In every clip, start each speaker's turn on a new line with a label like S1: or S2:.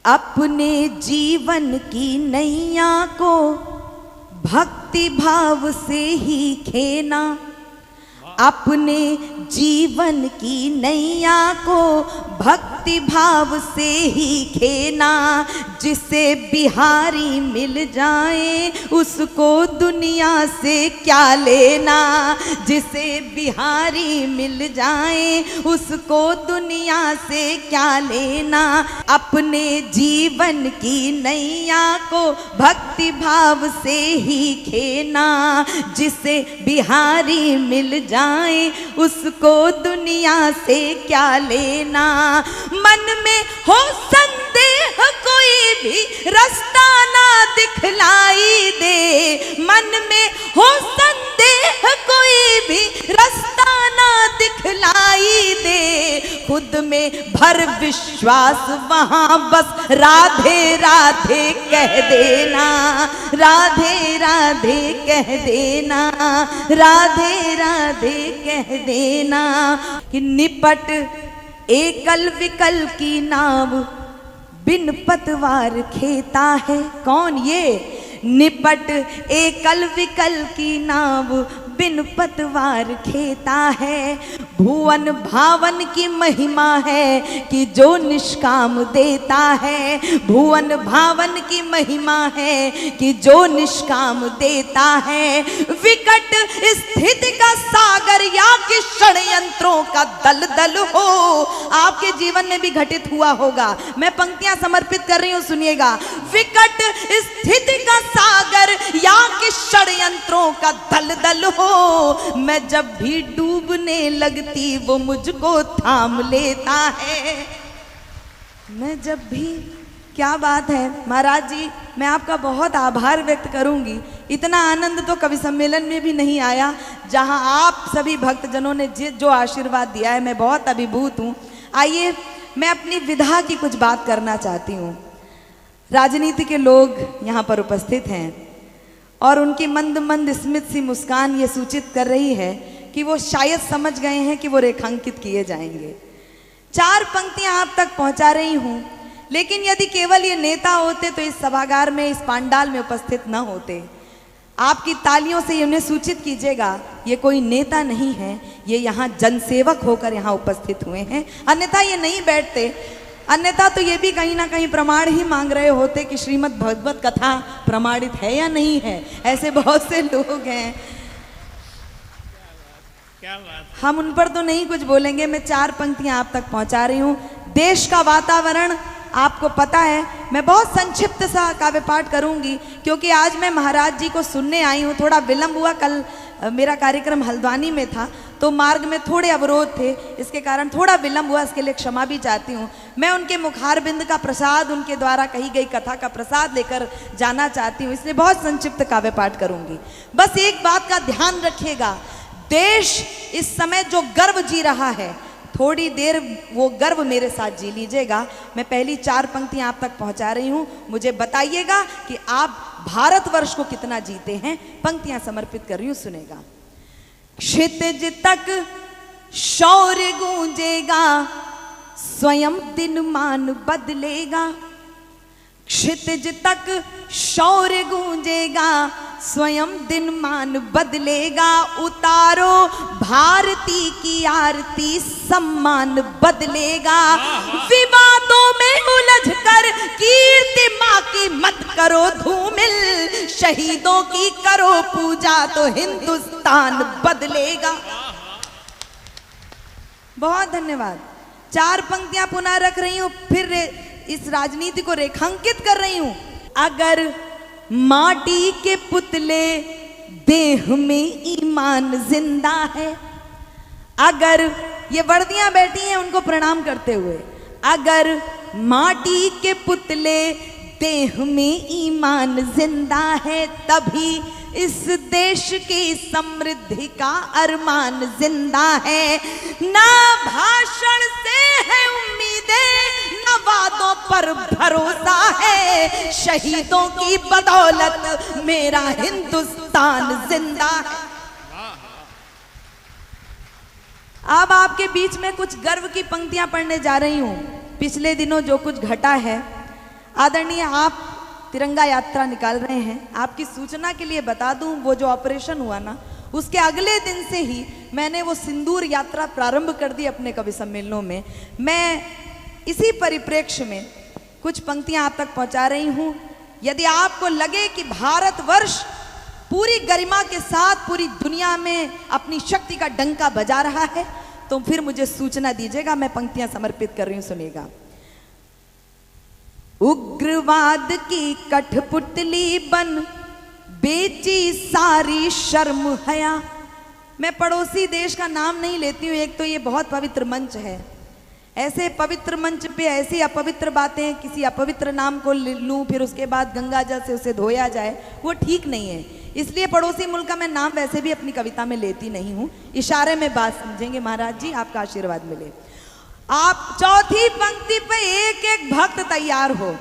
S1: अपने जीवन की नैया को भक्ति भाव से ही खेना, अपने जीवन की नैया को भक्ति भाव से ही खेना। जिसे बिहारी मिल जाए उसको दुनिया से क्या लेना, जिसे बिहारी मिल जाए उसको दुनिया से क्या लेना। अपने जीवन की नैया को भक्ति भाव से ही खेना, जिसे बिहारी मिल जाए उसको दुनिया से क्या लेना। मन में हो संदेह कोई भी रास्ता ना दिखलाई दे, मन में हो संदेह कोई भी रास्ता ना दिखलाई दे। खुद में भर विश्वास वहां बस राधे राधे कह देना, राधे राधे कह देना, राधे राधे कह देना। कि निपट एकल विकल की नाव बिन पतवार खेता है। कौन ये? निपट एकल विकल की नाव बिन पतवार खेता है। भुवन भावन की महिमा है कि जो निष्काम देता है, भुवन भावन की महिमा है कि जो निष्काम देता है। विकट स्थिति का सागर या कि षड्यंत्रों का दलदल हो, आपके जीवन में भी घटित हुआ होगा। मैं पंक्तियां समर्पित कर रही हूं, सुनिएगा। विकट स्थिति का सागर या कि षड्यंत्रों का दलदल हो, मैं जब भी डूबने लगती वो मुझको थाम लेता है। मैं जब भी, क्या बात है महाराज जी, मैं आपका बहुत आभार व्यक्त करूंगी। इतना आनंद तो कवि सम्मेलन में भी नहीं आया जहां आप सभी भक्तजनों ने जो आशीर्वाद दिया है। मैं बहुत अभिभूत हूं। आइए मैं अपनी विधा की कुछ बात करना चाहती हूं। राजनीति के लोग यहाँ पर उपस्थित हैं और उनकी मंद मंद स्मित सी मुस्कान ये सूचित कर रही है कि वो शायद समझ गए हैं कि वो रेखांकित किए जाएंगे। 4 पंक्तियां आप तक पहुंचा रही हूं, लेकिन यदि केवल ये नेता होते तो इस सभागार में, इस पांडाल में उपस्थित न होते। आपकी तालियों से उन्हें सूचित कीजिएगा ये कोई नेता नहीं है, ये यहाँ जनसेवक होकर यहाँ उपस्थित हुए हैं, अन्यथा ये नहीं बैठते। अन्यथा तो ये भी कहीं ना कहीं प्रमाण ही मांग रहे होते कि श्रीमद् भगवत कथा प्रमाणित है या नहीं है। ऐसे बहुत से लोग हैं। क्या बात? हम उन पर तो नहीं कुछ बोलेंगे। मैं 4 पंक्तियां आप तक पहुंचा रही हूं। देश का वातावरण आपको पता है। मैं बहुत संक्षिप्त सा काव्य पाठ करूंगी क्योंकि आज मैं महाराज जी को सुनने आई हूं। थोड़ा विलंब हुआ, कल मेरा कार्यक्रम हल्द्वानी में था तो मार्ग में थोड़े अवरोध थे, इसके कारण थोड़ा विलंब हुआ, इसके लिए क्षमा भी चाहती हूँ। मैं उनके मुखारबिंद का प्रसाद, उनके द्वारा कही गई कथा का प्रसाद लेकर जाना चाहती हूँ, इसलिए बहुत संक्षिप्त काव्य पाठ करूंगी। बस एक बात का ध्यान रखिएगा, देश इस समय जो गर्व जी रहा है, थोड़ी देर वो गर्व मेरे साथ जी लीजिएगा। मैं पहली 4 पंक्तियां आप तक पहुंचा रही हूं, मुझे बताइएगा कि आप भारतवर्ष को कितना जीते हैं। पंक्तियां समर्पित कर रही हूं, सुनेगा। क्षितिज तक शौर्य गूंजेगा, स्वयं दिन मान बदलेगा। क्षितिज तक शौर्य गूंजेगा, स्वयं दिन मान बदलेगा। उतारो भारती की आरती, सम्मान बदलेगा। विवादों में उलझ कर कीर्ति माँ की मत करो धूमिल, शहीदों की करो पूजा तो हिंदुस्तान बदलेगा। बहुत धन्यवाद। 4 पंक्तियां पुनः रख रही हूं, फिर इस राजनीति को रेखांकित कर रही हूं। अगर माटी के पुतले देह में ईमान जिंदा है, अगर ये वर्दियां बैठी हैं उनको प्रणाम करते हुए, अगर माटी के पुतले देह में ईमान जिंदा है, तभी इस देश की समृद्धि का अरमान जिंदा है। ना भाषण से है उम्मीदें, न वादों पर भरोसा है, शहीदों की बदौलत मेरा हिंदुस्तान जिंदा है। अब आपके बीच में कुछ गर्व की पंक्तियां पढ़ने जा रही हूं। पिछले दिनों जो कुछ घटा है, आदरणीय, आप तिरंगा यात्रा निकाल रहे हैं। आपकी सूचना के लिए बता दूं, वो जो ऑपरेशन हुआ ना, उसके अगले दिन से ही मैंने वो सिंदूर यात्रा प्रारंभ कर दी अपने कवि सम्मेलनों में। मैं इसी परिप्रेक्ष्य में कुछ पंक्तियां आप तक पहुंचा रही हूं। यदि आपको लगे कि भारतवर्ष पूरी गरिमा के साथ पूरी दुनिया में अपनी शक्ति का डंका बजा रहा है, तो फिर मुझे सूचना दीजिएगा। मैं पंक्तियां समर्पित कर रही हूं, सुनिएगा। उग्रवाद की कठपुतली बन बेची सारी शर्म हया। मैं पड़ोसी देश का नाम नहीं लेती हूँ, एक तो ये बहुत पवित्र मंच है। ऐसे पवित्र मंच पे ऐसी अपवित्र बातें, किसी अपवित्र नाम को लूँ फिर उसके बाद गंगा जल से उसे धोया जाए, वो ठीक नहीं है। इसलिए पड़ोसी मुल्क का मैं नाम वैसे भी अपनी कविता में लेती नहीं हूँ। इशारे में बात समझेंगे महाराज जी, आपका आशीर्वाद मिले। आप चौथी पंक्ति पे एक एक भक्त तैयार हो।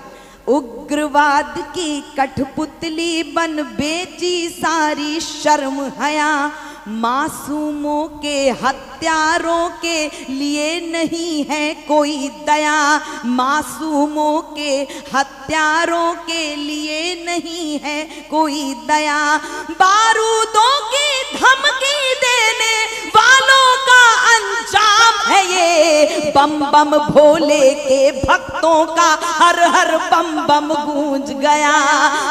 S1: उग्रवाद की कठपुतली बन बेची सारी शर्म हया, मासूमों के हत्यारों के लिए नहीं है कोई दया, मासूमों के हत्यारों के लिए नहीं है कोई दया, बारूदों की धमकी देने वालों का अंजाम है ये, बम बम भोले के भक्तों का हर हर बम बम गूंज गया,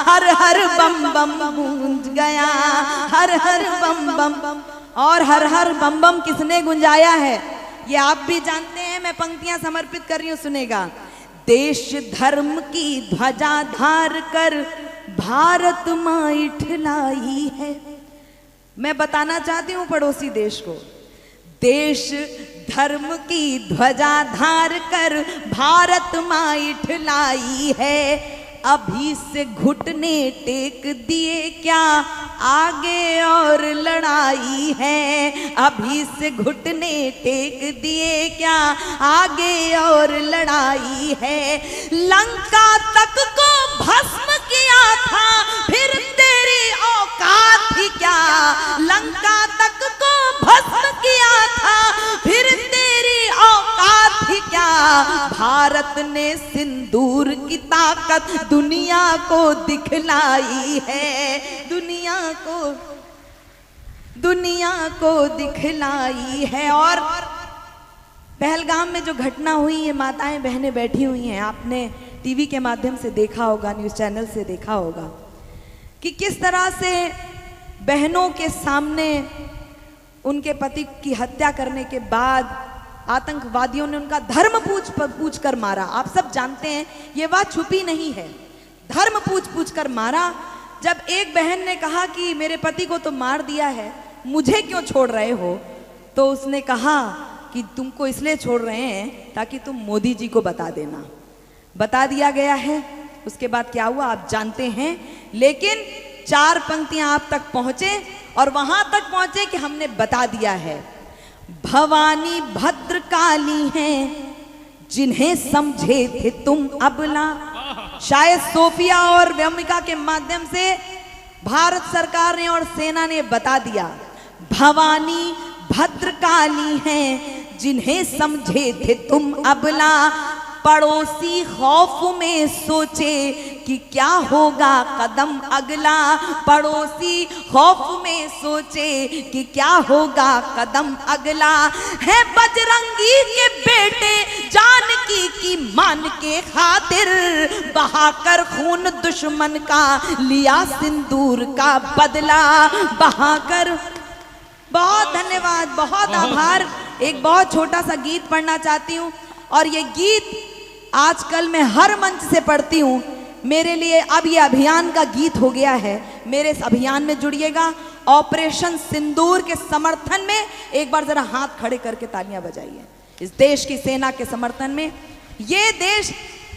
S1: हर हर बम बम गूंज गया, हर हर बम बम। और हर हर बम बम किसने गुंजाया है ये आप भी जानते हैं। मैं पंक्तियां समर्पित कर रही हूं, सुनेगा। देश धर्म की ध्वजा धार कर भारत माँ इठलाई है। मैं बताना चाहती हूँ पड़ोसी देश को, देश धर्म की ध्वजा धार कर भारत माँ इठलाई है, अभी से घुटने टेक दिए क्या आगे और लड़ाई है, अभी से घुटने टेक दिए क्या आगे और लड़ाई है, लंका तक को भस्म किया था फिर तेरी औकात ही क्या, लंका तक को भस्म किया था फिर तेरी औकात ही क्या, भारत ने सिंदूर की ताकत दुनिया को दिखलाई है, दुनिया को दिखलाई है। और पहलगाम में जो घटना हुई, ये माताएं बहनें बैठी हुई हैं, आपने टीवी के माध्यम से देखा होगा, न्यूज़ चैनल से देखा होगा कि किस तरह से बहनों के सामने उनके पति की हत्या करने के बाद आतंकवादियों ने उनका धर्म पूछ कर मारा। आप सब जानते हैं, ये बात छुपी नहीं है, धर्म पूछ कर मारा। जब एक बहन ने कहा कि मेरे पति को तो मार दिया है, मुझे क्यों छोड़ रहे हो, तो उसने कहा कि तुमको इसलिए छोड़ रहे हैं ताकि तुम मोदी जी को बता देना। बता दिया गया है। उसके बाद क्या हुआ आप जानते हैं, लेकिन 4 पंक्तियां आप तक पहुंचे और वहां तक पहुंचे कि हमने बता दिया है। भवानी भद्रकाली हैं जिन्हें समझे थे तुम अबला। शायद सोफिया और व्योमिका के माध्यम से भारत सरकार ने और सेना ने बता दिया, भवानी भद्रकाली हैं जिन्हें समझे थे तुम अबला। पड़ोसी खौफ में सोचे कि क्या होगा कदम अगला, पड़ोसी खौफ में सोचे कि क्या होगा कदम अगला। है बजरंगी के बेटे जानकी की मान के खातिर, बहाकर खून दुश्मन का लिया सिंदूर का बदला, बहाकर। बहुत धन्यवाद, बहुत आभार। एक बहुत छोटा सा गीत पढ़ना चाहती हूँ और ये गीत आजकल मैं हर मंच से पढ़ती हूँ। मेरे लिए अब ये अभियान का गीत हो गया है। मेरे इस अभियान में जुड़िएगा। ऑपरेशन सिंदूर के समर्थन में एक बार जरा हाथ खड़े करके तालियां बजाइए। इस देश की सेना के समर्थन में। ये देश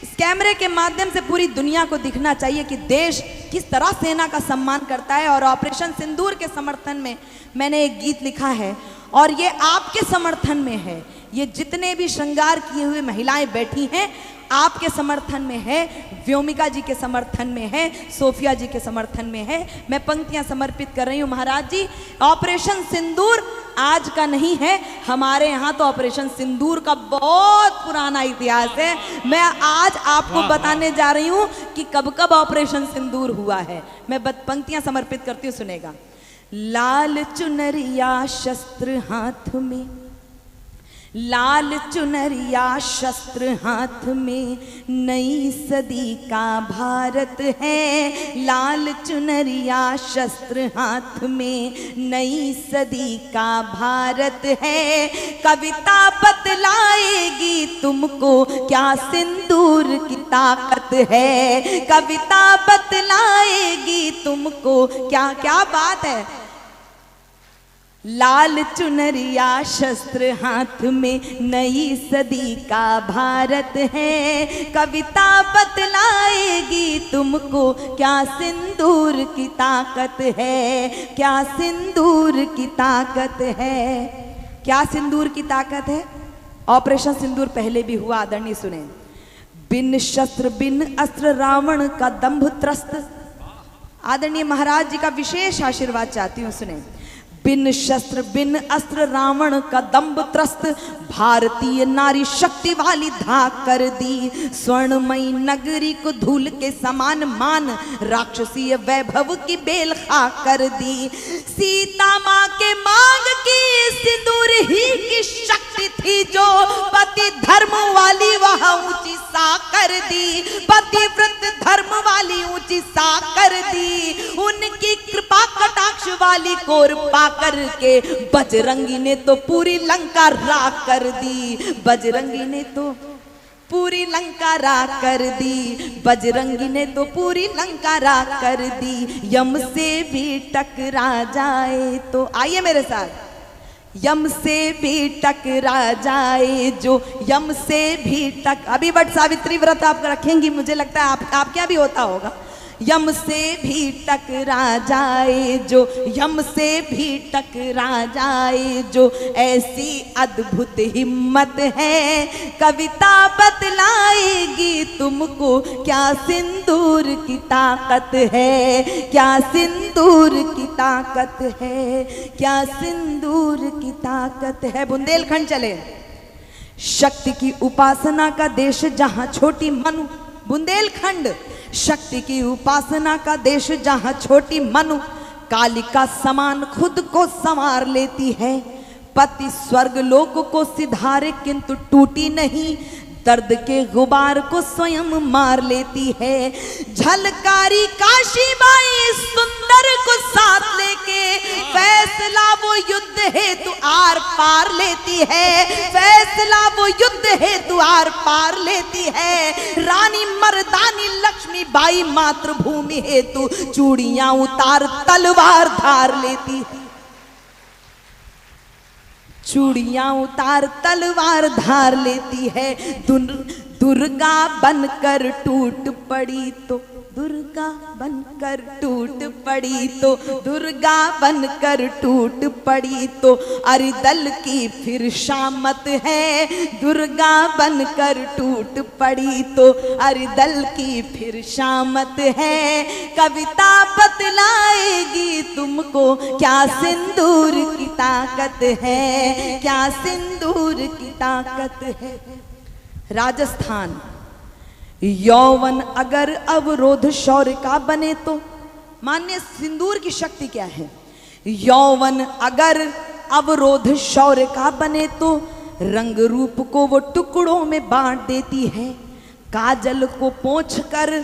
S1: इस कैमरे के माध्यम से पूरी दुनिया को दिखना चाहिए कि देश किस तरह सेना का सम्मान करता है। और ऑपरेशन सिंदूर के समर्थन में मैंने एक गीत लिखा है और ये आपके समर्थन में है। ये जितने भी श्रृंगार किए हुए महिलाएं बैठी हैं आपके समर्थन में है, व्योमिका जी के समर्थन में है, सोफिया जी के समर्थन में है। मैं पंक्तियां समर्पित कर रही हूं महाराज जी। ऑपरेशन सिंदूर आज का नहीं है। हमारे यहाँ तो ऑपरेशन सिंदूर का बहुत पुराना इतिहास है। मैं आज आपको बताने जा रही हूँ कि कब कब ऑपरेशन सिंदूर हुआ है। मैं पंक्तियां समर्पित करती हूँ, सुनेगा। लाल चुनरिया शस्त्र हाथ में, लाल चुनरिया शस्त्र हाथ में, नई सदी का भारत है। लाल चुनरिया शस्त्र हाथ में, नई सदी का भारत है। कविता बतलाएगी तुमको क्या सिंदूर की ताकत है। कविता बतलाएगी तुमको क्या, क्या बात है। लाल चुनरिया शस्त्र हाथ में, नई सदी का भारत है। कविता बतलाएगी तुमको क्या सिंदूर की ताकत है, क्या सिंदूर की ताकत है। क्या सिंदूर की ताकत है? ऑपरेशन सिंदूर पहले भी हुआ, आदरणीय सुने। बिन शस्त्र बिन अस्त्र रावण का दंभ त्रस्त। आदरणीय महाराज जी का विशेष आशीर्वाद चाहती हूँ, सुने। बिन शस्त्र बिन अस्त्र रावण का दंभ त्रस्त, भारतीय नारी शक्ति वाली धाक कर दी। स्वर्णमयी नगरी को धूल के समान मान, राक्षसीय वैभव की बेल खा कर दी। सीता माँ के मांग की सिंदूर ही की शक्ति थी, जो पति धर्म वाली वह ऊंची सा कर दी। पतिव्रत धर्म वाली ऊंची सा कर दी। उनकी कृपा कटाक्ष वाली कोर करके बजरंगी ने तो पूरी लंका राख कर दी। बजरंगी ने तो पूरी लंका राख कर दी। बजरंगी ने तो पूरी लंका राख कर दी। यम से भी टकरा जाए तो, आइए मेरे साथ। यम से भी टकरा जाए जो, यम से भी टक, अभी वट सावित्री व्रत आप रखेंगी, मुझे लगता है आप क्या भी होता होगा। यम से भी टकरा जाए जो, यम से भी टकरा जाए जो, ऐसी अद्भुत हिम्मत है। कविता बतलाएगी तुमको क्या सिंदूर की ताकत है, क्या सिंदूर की ताकत है, क्या सिंदूर की ताकत है। बुंदेलखंड चले। शक्ति की उपासना का देश जहां छोटी मनु, बुंदेलखंड शक्ति की उपासना का देश जहां छोटी मनु कालिका समान खुद को संवार लेती है। पति स्वर्ग लोक को सिधारे किंतु टूटी नहीं, दर्द के गुबार को स्वयं मार लेती है। झलकारी काशी माई सुंदर को साथ लेके, फैसला वो युद्ध हेतु आर पार लेती है। फैसला वो युद्ध हेतु आर पार लेती है। रानी मर्दानी लक्ष्मी बाई मातृभूमि हेतु चूड़ियां उतार तलवार धार लेती है। चूड़ियां उतार तलवार धार लेती है। दुर्गा बनकर टूट पड़ी तो, दुर्गा बनकर टूट पड़ी तो, दुर्गा बनकर टूट पड़ी तो, अरिदल की फिर शामत है। दुर्गा बनकर टूट पड़ी तो, अरिदल की फिर शामत है। कविता बतलाएगी तुमको क्या सिंदूर की ताकत है, क्या सिंदूर की ताकत है। राजस्थान। यौवन अगर अवरोध शौर्य का बने तो, मान्य सिंदूर की शक्ति क्या है। यौवन अगर अवरोध शौर्य का बने तो, रंग रूप को वो टुकड़ों में बांट देती है। काजल को पोंछ कर,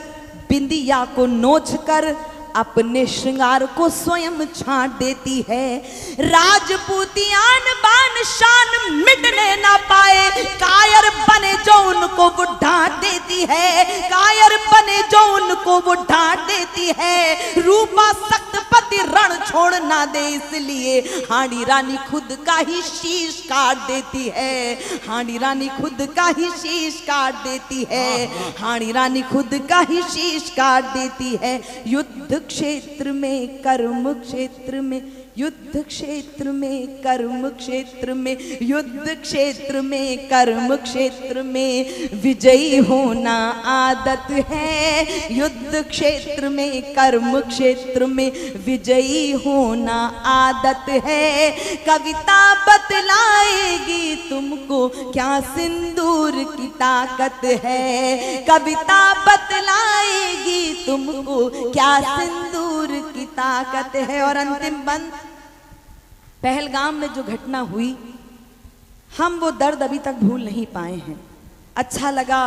S1: बिंदिया को नोच कर, अपने श्रृंगार को स्वयं छांट देती है। राजपूतियान बान शान मिटने ना पाए, कायर बने जो उनको वो ढांट देती है। कायर बने जो उनको वो ढांट देती है। रूपा सख्त पति रण छोड़ ना दे, इसलिए हांडी रानी खुद का ही शीश काट देती है। हांडी रानी खुद का ही शीश काट देती है। हांडी रानी खुद का ही शीश काट देती है। युद्ध क्षेत्र में, कर्म क्षेत्र में युद्ध क्षेत्र में कर्म क्षेत्र में, युद्ध क्षेत्र में कर्म क्षेत्र में विजयी होना आदत है। युद्ध क्षेत्र में कर्म क्षेत्र में विजयी होना आदत है। कविता बतलाएगी तुमको क्या सिंदूर की ताकत है। कविता बतलाएगी तुमको क्या सिंदूर की ताकत है। और अंतिम बंद, पहलगाम में जो घटना हुई, हम वो दर्द अभी तक भूल नहीं पाए हैं। अच्छा लगा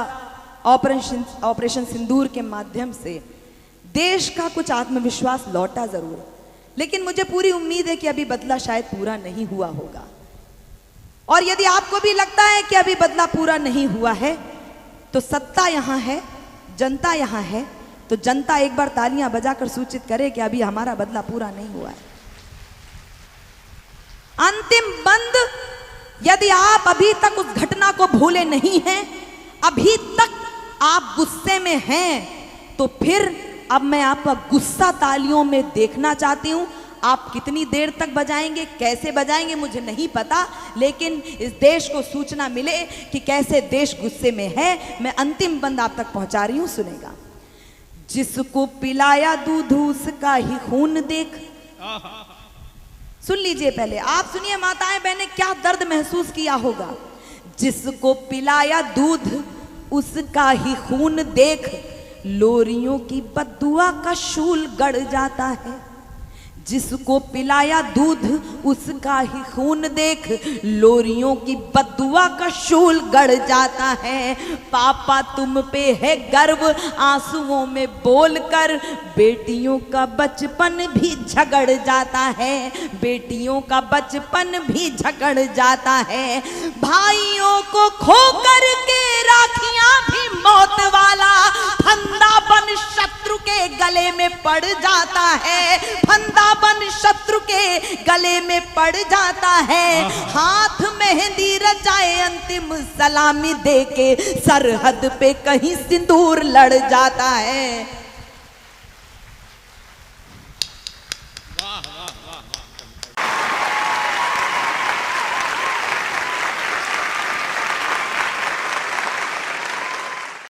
S1: ऑपरेशन सिंदूर के माध्यम से देश का कुछ आत्मविश्वास लौटा जरूर, लेकिन मुझे पूरी उम्मीद है कि अभी बदला शायद पूरा नहीं हुआ होगा। और यदि आपको भी लगता है कि अभी बदला पूरा नहीं हुआ है, तो सत्ता यहां है, जनता यहां है, तो जनता एक बार तालियां बजाकर सूचित करे कि अभी हमारा बदला पूरा नहीं हुआ है। अंतिम बंद, यदि आप अभी तक उस घटना को भूले नहीं हैं, अभी तक आप गुस्से में हैं, तो फिर अब मैं आपका गुस्सा तालियों में देखना चाहती हूं। आप कितनी देर तक बजाएंगे, कैसे बजाएंगे मुझे नहीं पता, लेकिन इस देश को सूचना मिले कि कैसे देश गुस्से में है। मैं अंतिम बंद आप तक पहुंचा रही हूं, सुनेगा। जिसको पिलाया दूध उसका ही खून देख। सुन लीजिए, पहले आप सुनिए माताएं बहनें, क्या दर्द महसूस किया होगा। जिसको पिलाया दूध उसका ही खून देख, लोरियों की बद्दुआ का शूल गड़ जाता है। जिसको पिलाया दूध उसका ही खून देख, लोरियों की बद्दुआ का शूल गड़ जाता है। पापा तुम पे है गर्व आंसुओं में बोलकर, बेटियों का बचपन भी झगड़ जाता है। बेटियों का बचपन भी झगड़ जाता है। भाइयों को खो कर के राखियां भी मौत वाला फंदा बन शत्रु के गले में पड़ जाता है। फंदा बन शत्रु के गले में पड़ जाता है। हाथ मेहंदी रचाए अंतिम सलामी दे के सरहद पे कहीं सिंदूर लड़ जाता है।
S2: वाह वाह।